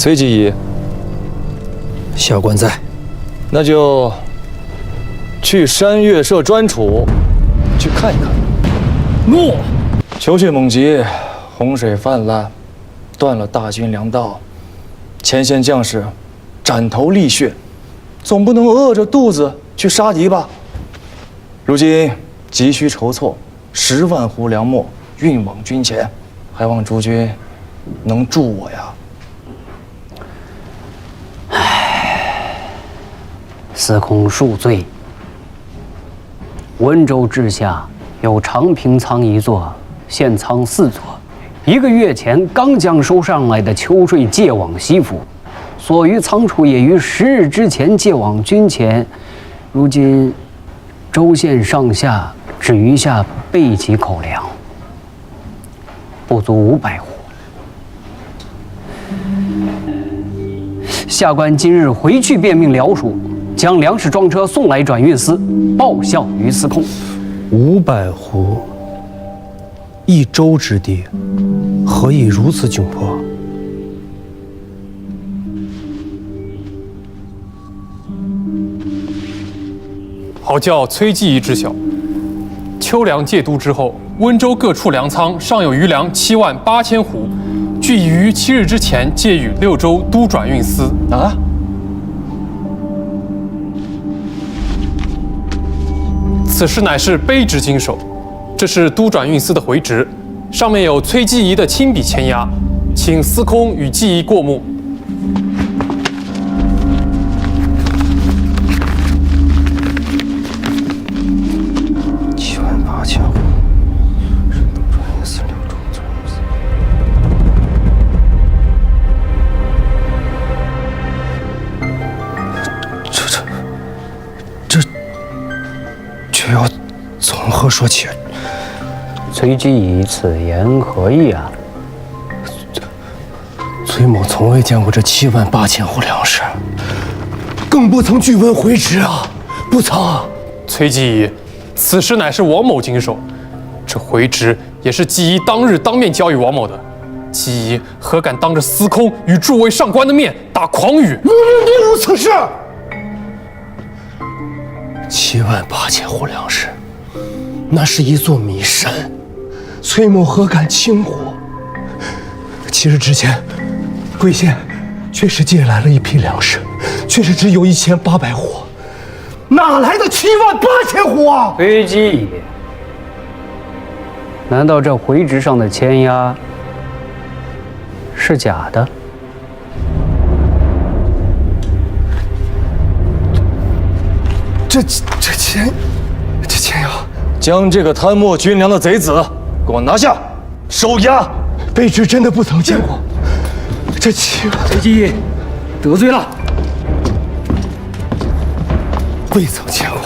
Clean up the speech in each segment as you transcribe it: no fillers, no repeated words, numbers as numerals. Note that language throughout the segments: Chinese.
崔继义，下官在。那就去山岳社专处去看一看。诺。秋汛猛急，洪水泛滥，断了大军粮道，前线将士斩头沥血，总不能饿着肚子去杀敌吧？如今急需筹措10万斛粮秣，运往军前，还望诸君能助我呀！司空恕罪。温州治下有长平仓1座，现仓4座。1个月前刚将收上来的秋税借往西府，所余仓储也于10日之前借往军前。如今州县上下只余下备给口粮，不足500斛。下官今日回去便命辽属，将粮食装车送来转运司，报效于司空。500斛，1州之地，何以如此窘迫？好叫崔继义知晓。秋粮借都之后，温州各处粮仓尚有余粮78000斛，据已于7日之前借予6州都转运司。啊！此事乃是卑职经手，这是都转运司的回执，上面有崔继义的亲笔签押，请司空与继义过目。78000斛，是都转运司6州转运司。这要从何说起？崔继义此言何意啊？崔某从未见过这78000斛粮食，更不曾据闻回执啊！不曾。崔继义，此事乃是王某经手，这回执也是继义当日当面交予王某的。继义何敢当着司空与诸位上官的面打诳语？宁无此事！78000斛粮食，那是一座米山，崔某何敢轻忽？7日之前，贵县确实借来了一批粮食，确实只有1800斛，哪来的78000斛啊？崔继义，难道这回执上的签押是假的？这签押，将这个贪墨军粮的贼子给我拿下，收押。卑职真的不曾见过。这崔继义得罪了，未曾见过。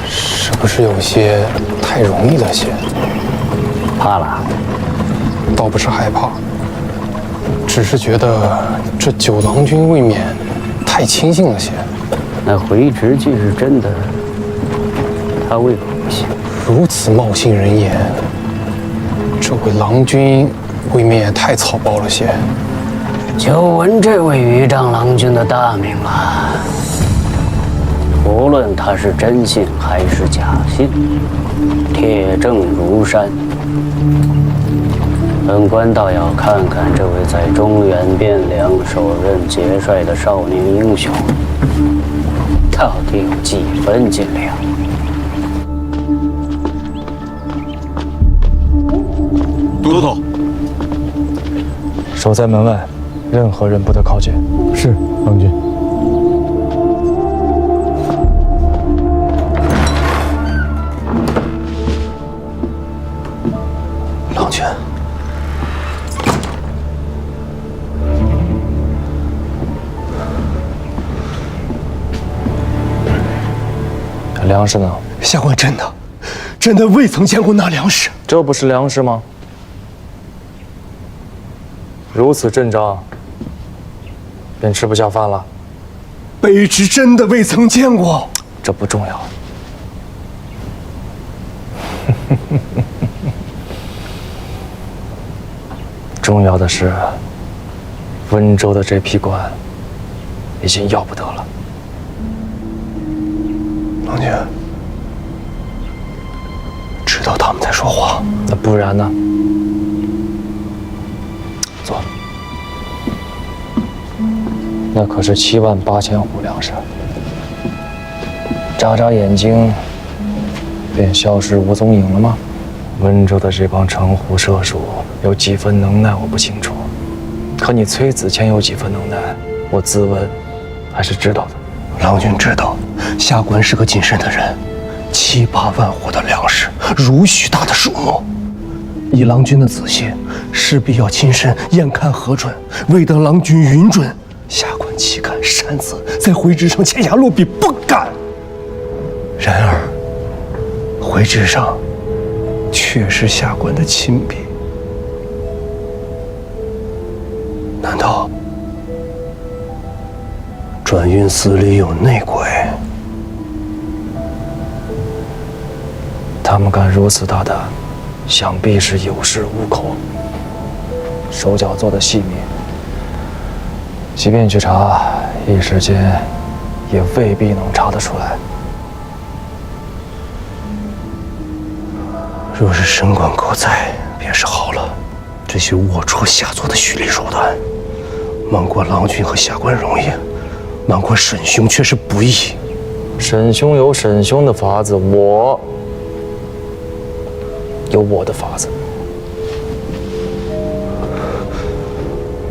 是不是有些太容易了些？怕了？倒不是害怕，只是觉得这9郎君未免太轻信了些。那回执既是真的，他为何不信？如此冒信人言，这位郎君未免也太草包了些。久闻这位余丈郎君的大名了。无论他是真信还是假信，铁证如山。本官倒要看看这位在中原汴梁首任节帅的少年英雄，到底有几分斤两。都头，守在门外，任何人不得靠近。是，郎君。郎君，粮食呢？下官真的未曾见过那粮食。这不是粮食吗？如此阵仗，便吃不下饭了。卑职真的未曾见过。这不重要。重要的是，温州的这批官已经要不得了。郎君，知道他们在说话，那不然呢？坐。那可是78000斛粮食，眨眨眼睛便消失无踪影了吗？温州的这帮城狐射鼠有几分能耐，我不清楚。可你崔子谦有几分能耐，我自问还是知道的。郎君知道，下官是个谨慎的人，7、8万斛的粮食，如许大的数目。以郎君的仔细，势必要亲身验看核准。未得郎君允准，下官岂敢擅自在回执上签下落笔？不敢。然而，回执上却是下官的亲笔，难道转运司里有内鬼？他们敢如此大胆，想必是有恃无恐，手脚做得细密，即便去查，一时间也未必能查得出来。若是神官狗在，便是好了。这些龌龊下作的虚礼手段，瞒过郎君和下官容易，瞒过沈兄却是不易。沈兄有沈兄的法子，我有我的法子。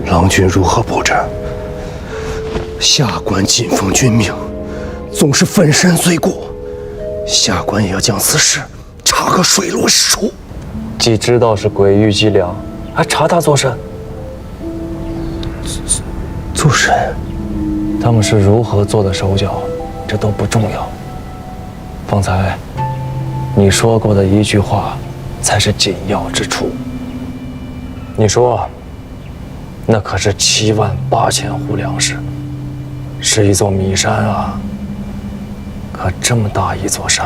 郎君如何布置？下官谨奉君命，纵是粉身碎骨，下官也要将此事查个水落石出。既知道是鬼域伎俩，还查他做甚？做甚？他们是如何做的手脚，这都不重要。方才你说过的一句话，才是紧要之处。你说，那可是78000斛粮食，是一座米山啊！可这么大一座山，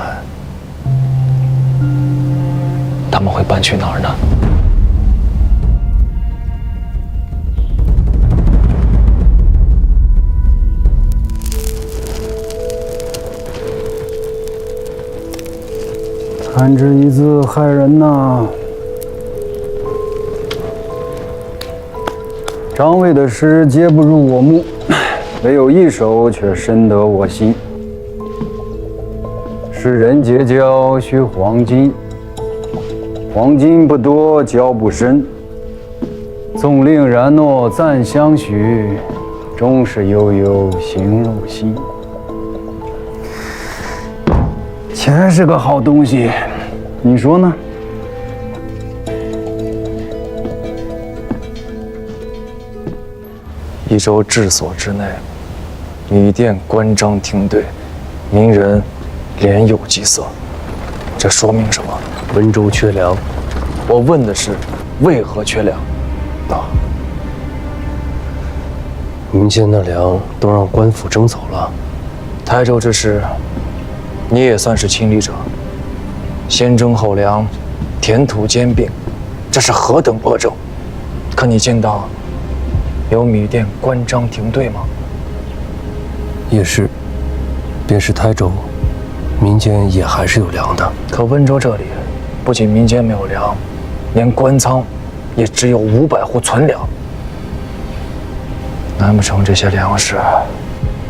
他们会搬去哪儿呢？参之一字害人呐！张卫的诗皆不入我目，唯有一首却深得我心。世人结交须黄金，黄金不多交不深。纵令然诺暂相许，终是悠悠行入心。钱是个好东西，你说呢？一州治所之内，米店关张停队，民人连有饥色，这说明什么？温州缺粮。我问的是为何缺粮？民间的粮都让官府征走了。台州之事，你也算是亲历者。先征后粮，田土兼并，这是何等恶政！可你见到有米店关张停队吗？也是，便是台州，民间也还是有粮的。可温州这里，不仅民间没有粮，连官仓也只有500户存粮。难不成这些粮食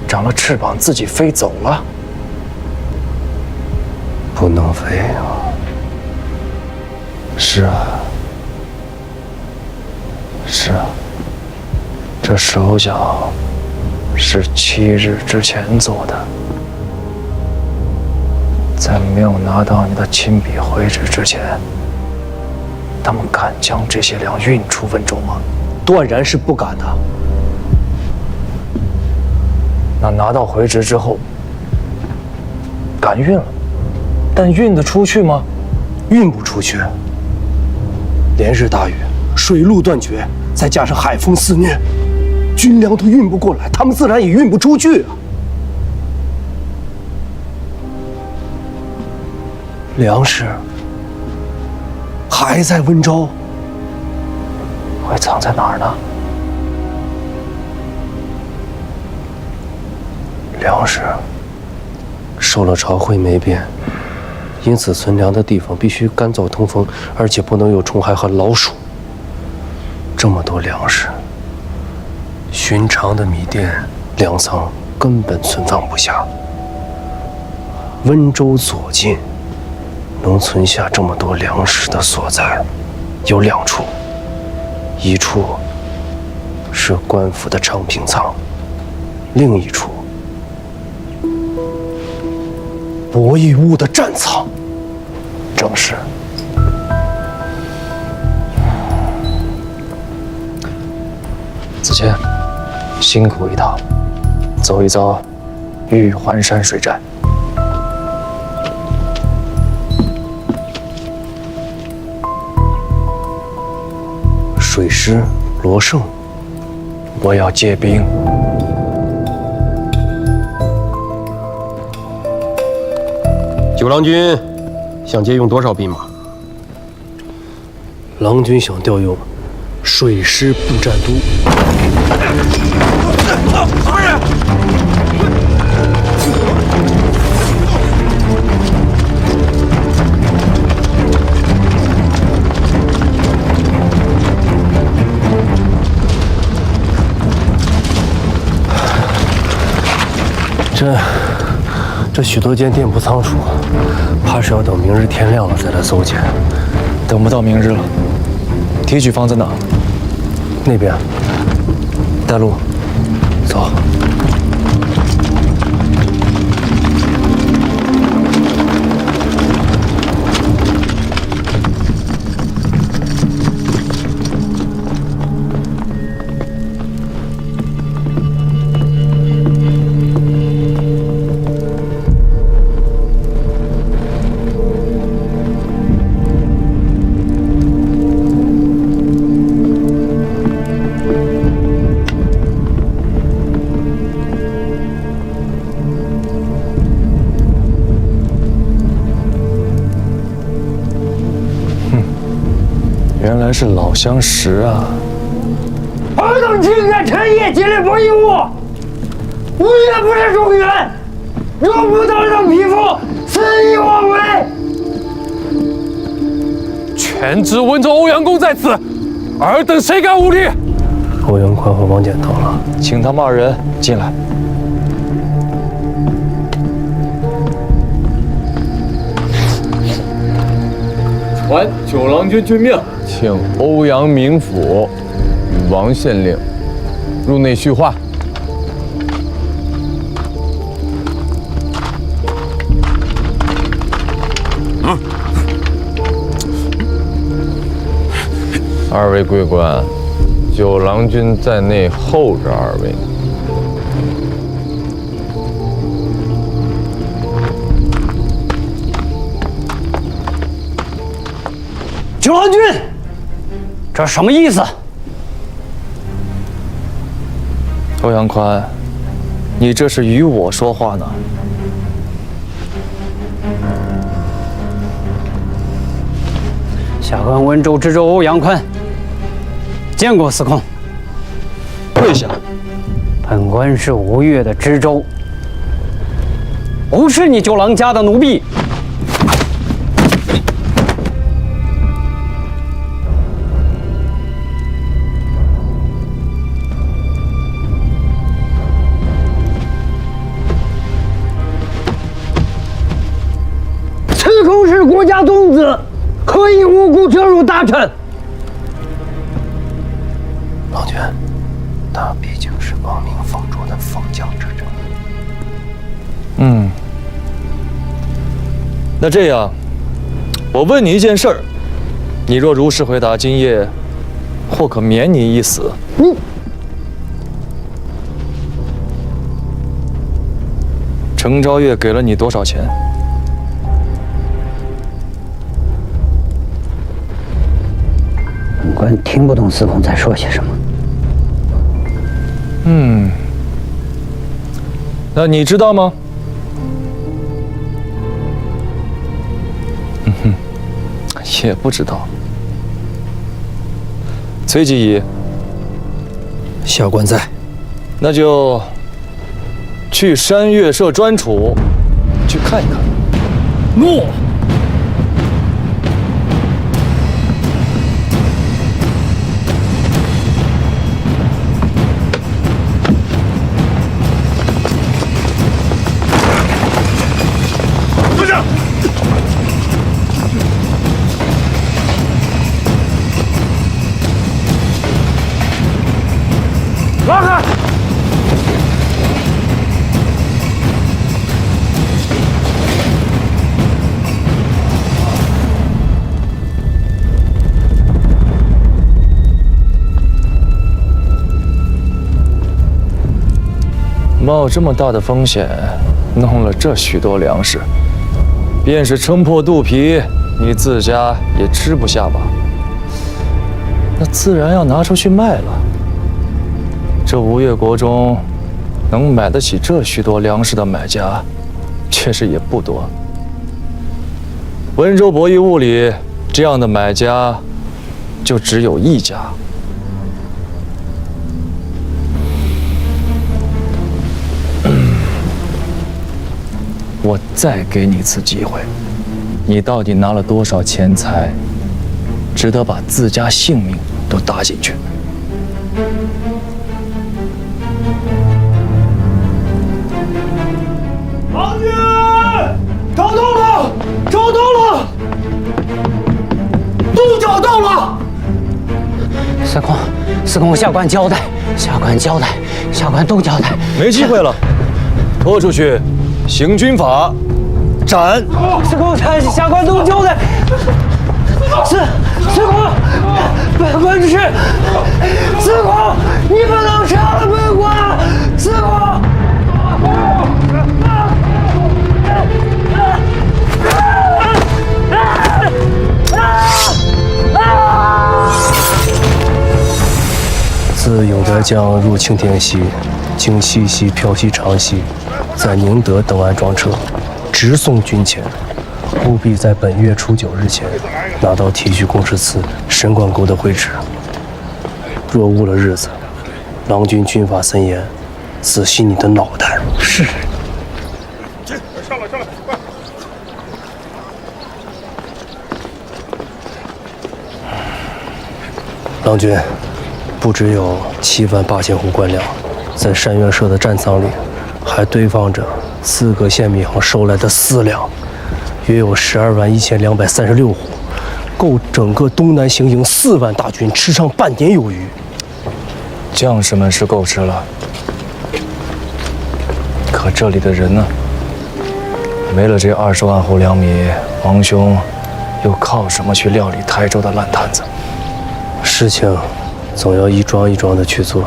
长了翅膀自己飞走了？不能飞啊！是啊，是啊，这手脚是7日之前做的，在没有拿到你的亲笔回执之前，他们敢将这些粮运出温州吗？断然是不敢的。那拿到回执之后，敢运了，但运得出去吗？运不出去。连日大雨，水路断绝，再加上海风肆虐，军粮都运不过来，他们自然也运不出去啊。粮食还在温州，会藏在哪儿呢？粮食受了朝会没变，因此存粮的地方必须干燥通风，而且不能有虫害和老鼠。这么多粮食，寻常的米店粮仓根本存放不下。温州左近能存下这么多粮食的所在有2处，一处是官府的昌平仓，另一处博弈坞的战仓。正是。子谦，辛苦一趟，走一遭玉环山水寨。水师罗胜，我要借兵。九郎君想借用多少兵马？郎君想调用水师步战都。这许多间店铺仓储，怕是要等明日天亮了再来搜检。等不到明日了。提取方在哪？那边，带路，走。原来是老相识啊！尔等竟敢趁夜进来博弈坞，无缘不是中原，若不当让匹夫，肆意妄为。全知温州欧阳公在此，尔等谁敢无礼？欧阳宽和王翦到了，请他们2人进来。传九郎君君命，请欧阳明府与王县令入内叙话。2位贵官，九郎君在内候着2位。九郎君，这什么意思？欧阳宽，你这是与我说话呢？下官温州知州欧阳宽，见过司空。跪下。本官是吴越的知州，不是你九郎家的奴婢。司空是国家公子，何以无故折辱大臣？郎君，他毕竟是亡命奉主的封疆之臣。那这样，我问你一件事儿，你若如实回答，今夜或可免你一死。程昭月给了你多少钱？本官听不懂司空在说些什么。那你知道吗？也不知道。崔继义，下官在。那就去山岳社专处去看一看。诺。拉开！冒这么大的风险，弄了这许多粮食，便是撑破肚皮，你自家也吃不下吧？那自然要拿出去卖了。这吴越国中，能买得起这许多粮食的买家，确实也不多。温州博弈物里，这样的买家，就只有一家。我再给你一次机会，你到底拿了多少钱财，值得把自家性命都搭进去？王军，找到了，找到了，都找到了。司空，下官交代，下官都交代。没机会了，拖出去，行军法，斩！司空，下官都交代。司空，本官是司空，你不能杀了本官，司空。自永德将入青田西，经西溪、漂西、长溪，在宁德登岸装车，直送军前。务必在本月初9日前拿到提举公事司神管沟的会旨。若误了日子，郎君军法森严，仔细你的脑袋。是。上来，快！郎君，不只有78000斛官粮，在山岳社的战仓里，还堆放着4个县米行收来的私粮，约有121236斛，够整个东南行营4万大军吃上半年有余。将士们是够吃了，可这里的人呢？没了这20万斛粮米，王兄又靠什么去料理台州的烂摊子？事情总要一桩一桩的去做，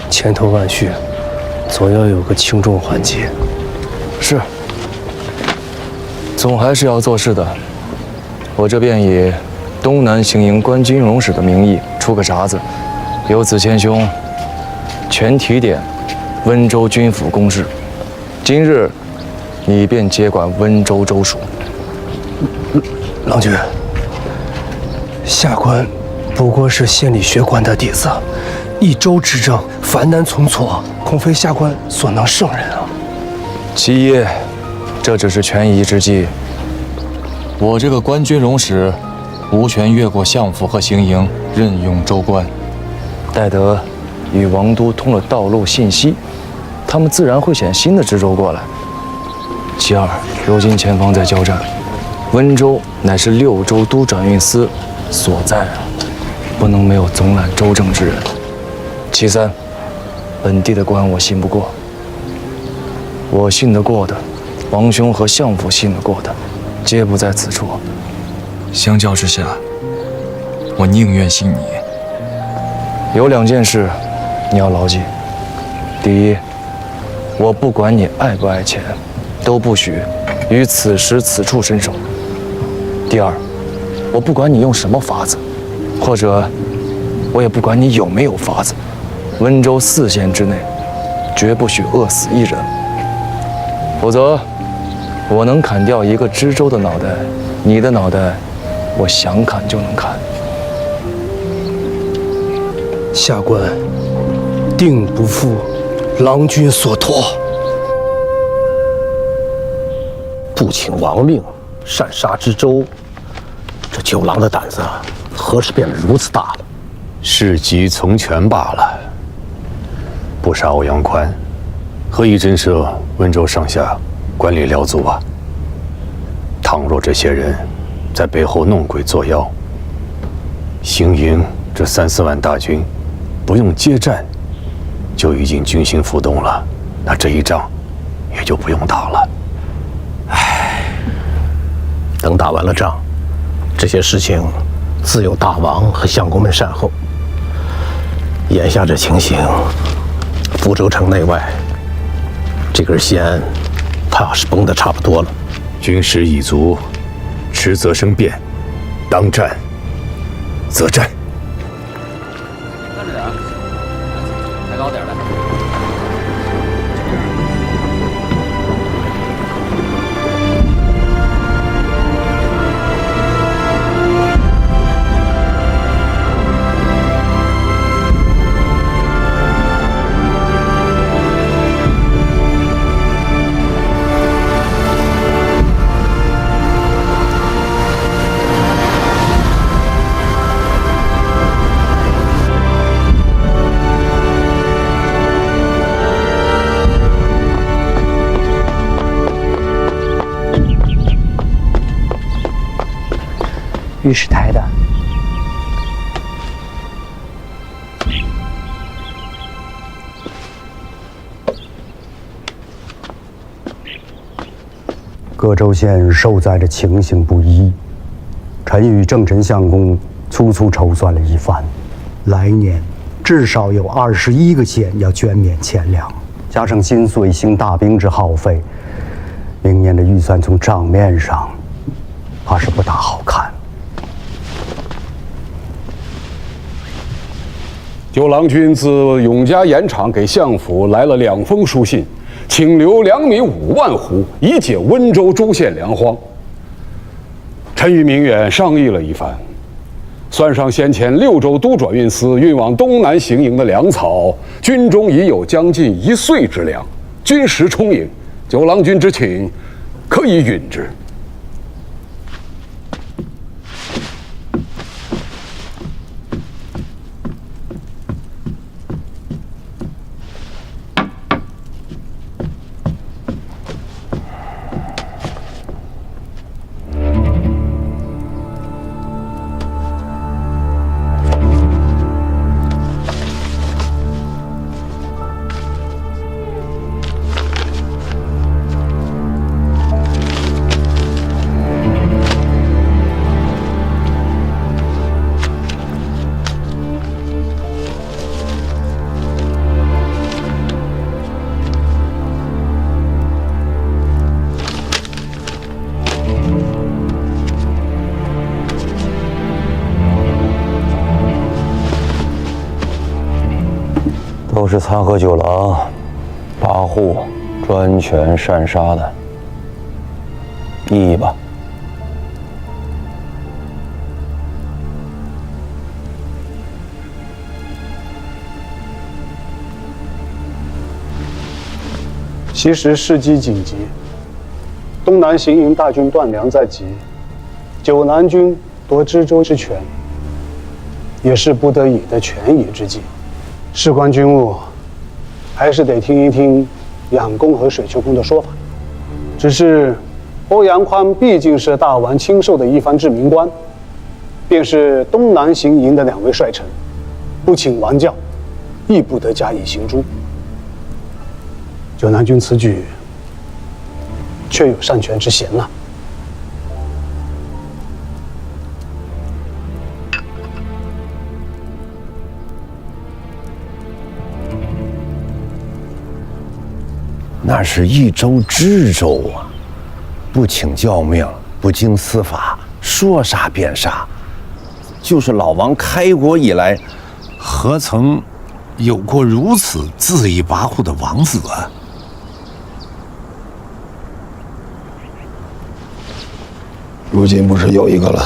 千头万绪，总要有个轻重缓急。是，总还是要做事的。我这便以东南行营关军容使的名义出个札子，由子谦兄全提点温州军府公事。今日你便接管温州州属。郎君，下官不过是县里学官的底子，一州之政繁难从错，恐非下官所能胜任啊。其一，这只是权宜之计。我这个关军容使，无权越过相府和行营任用州官。待得与王都通了道路信息，他们自然会选新的知州过来。其二，如今前方在交战，温州乃是6州都转运司所在，不能没有总揽州政之人。其三，本地的官我信不过，我信得过的，王兄和相府信得过的，皆不在此处。相较之下，我宁愿信你。有2件事，你要牢记。第一，我不管你爱不爱钱，都不许于此时此处伸手。第二，我不管你用什么法子，或者我也不管你有没有法子，温州4县之内，绝不许饿死一人。否则，我能砍掉一个知州的脑袋，你的脑袋我想砍就能砍。下官定不负郎君所托。不请王命，擅杀知州，这九郎的胆子何时变得如此大了？事急从权罢了。不杀欧阳宽，何以震慑温州上下官吏僚族啊？倘若这些人在背后弄鬼作妖，行营这3、4万大军，不用接战，就已经军心浮动了，那这一仗也就不用打了。等打完了仗，这些事情自有大王和相公们善后。眼下这情形，福州城内外这根弦，怕要是绷得差不多了。军师已足，迟则生变，当战则战。看着点儿，抬高点儿来。御史台的。各州县受灾的情形不一，臣与正臣相公粗粗筹算了一番，来年至少有21个县要捐免钱粮，加上今岁兴大兵之耗费，明年的预算从账面上怕是不大好看。九郎君自永嘉盐场给相府来了2封书信，请留粮米5万斛，以解温州诸县粮荒。臣与明远商议了一番，算上先前6州都转运司运往东南行营的粮草，军中已有将近1岁之粮，军食充盈。九郎君之请，可以允之。都是参合九郎跋扈、专权擅杀的，议吧。其实时机紧急，东南行营大军断粮在即，九南军夺知州之权，也是不得已的权宜之计。事关军务，还是得听一听养公和水秋公的说法。只是欧阳宽毕竟是大王亲授的一番治民官，便是东南行营的2位帅臣，不请王教，亦不得加以行诛。九南军此举，确有擅权之嫌了。那是一州知州啊，不请教命，不经司法，说杀便杀。就是老王开国以来，何曾有过如此恣意跋扈的王子啊？如今不是有一个了，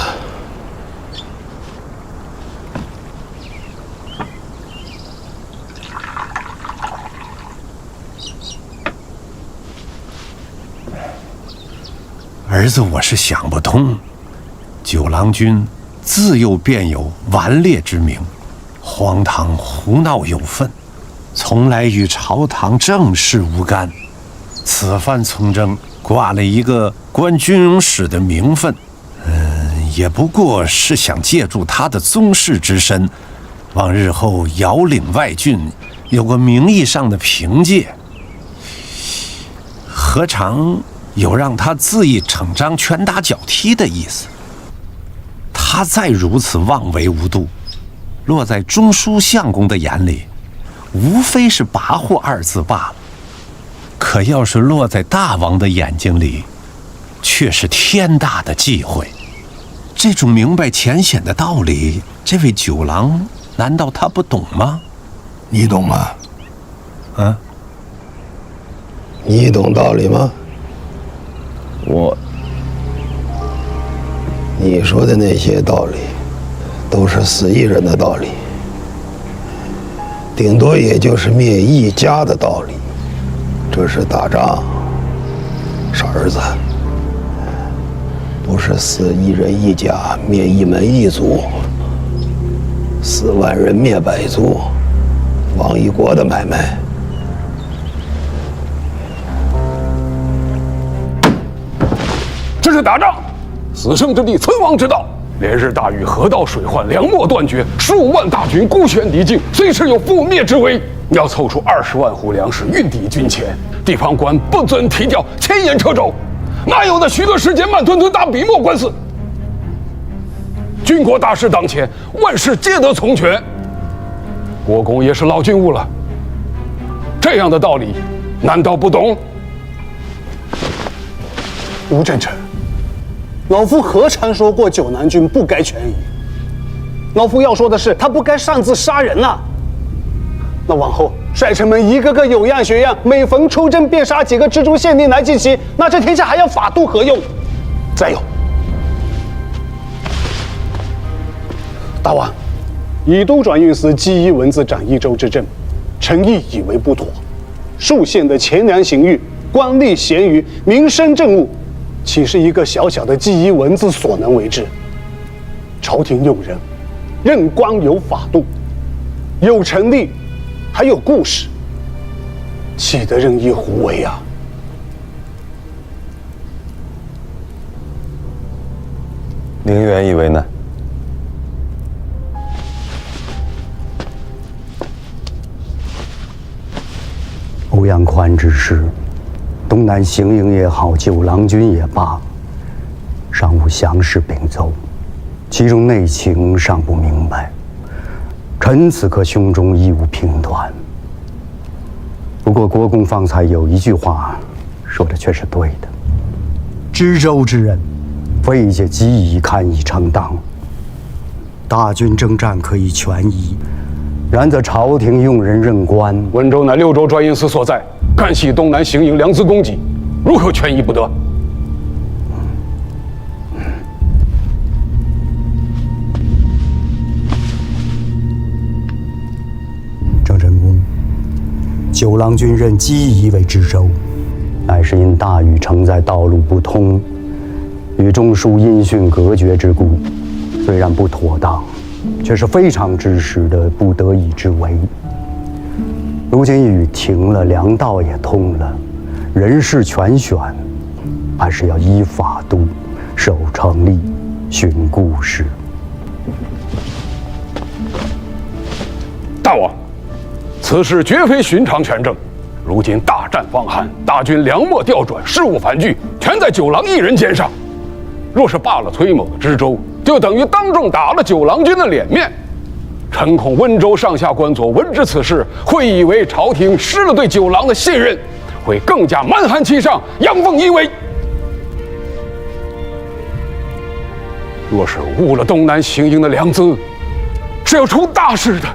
儿子，我是想不通，九郎君自幼便有顽劣之名，荒唐胡闹有份，从来与朝堂政事无干。此番从政，挂了一个官军容使的名分，也不过是想借助他的宗室之身，往日后遥领外郡有个名义上的凭借，何尝有让他恣意逞张、拳打脚踢的意思？他再如此妄为无度，落在中书相公的眼里，无非是跋扈二字罢了。可要是落在大王的眼睛里，却是天大的忌讳。这种明白浅显的道理，这位九郎难道他不懂吗？你懂吗？啊？你懂道理吗？你说的那些道理，都是死一人的道理，顶多也就是灭一家的道理。这是打仗，傻儿子，不是死一人一家，灭一门一族，死万人灭百族，亡一国的买卖。这是打仗，死生之地，存亡之道。连日大雨，河道水患，粮秣断绝，数万大军孤悬敌境，随时有覆灭之危。要凑出20万斛粮食运抵军前，地方官不准提调，前沿掣肘，哪有那许多时间慢吞吞打笔墨官司？军国大事当前，万事皆得从权。国公也是老军务了，这样的道理，难道不懂？吴正臣，老夫何尝说过九南军不该权宜？老夫要说的是，他不该擅自杀人呐。那往后帅臣们一个个有样学样，每逢出征便杀几个蜘蛛县令来祭旗，那这天下还要法度何用？再有，大王，以都转运司纪一文字掌益州之政，臣亦以为不妥。数县的钱粮刑狱、官吏咸鱼、民生政务，岂是一个小小的纪一文字所能为之？朝廷用人，任官有法度，有臣力，还有故事，岂得任意胡为啊？宁远以为呢？欧阳宽之事，东南行营也好，九郎军也罢，尚无详实禀奏，其中内情尚不明白。臣此刻胸中亦无评断。不过国公方才有一句话说的却是对的：知州之任，非借机宜堪以承当。大军征战可以权宜，然则朝廷用人任官。温州乃6州专营司所在，干系东南行营良资供给，如何权宜不得？郑成功，九郎军任机宜为知州，乃是因大禹城在道路不通，与中书音讯隔绝之故。虽然不妥当，却是非常之时的不得已之为。如今雨停了，粮道也通了，人事全选，还是要依法度，守成立，循故事。大王，此事绝非寻常权政。如今大战方寒，大军粮秣调转，事务繁剧，全在九郎一人肩上。若是罢了崔某的知州，就等于当众打了九郎军的脸面。臣恐温州上下官佐闻知此事，会以为朝廷失了对九郎的信任，会更加蛮汉欺上，阳奉阴违。若是误了东南行营的良资，是要出大事的。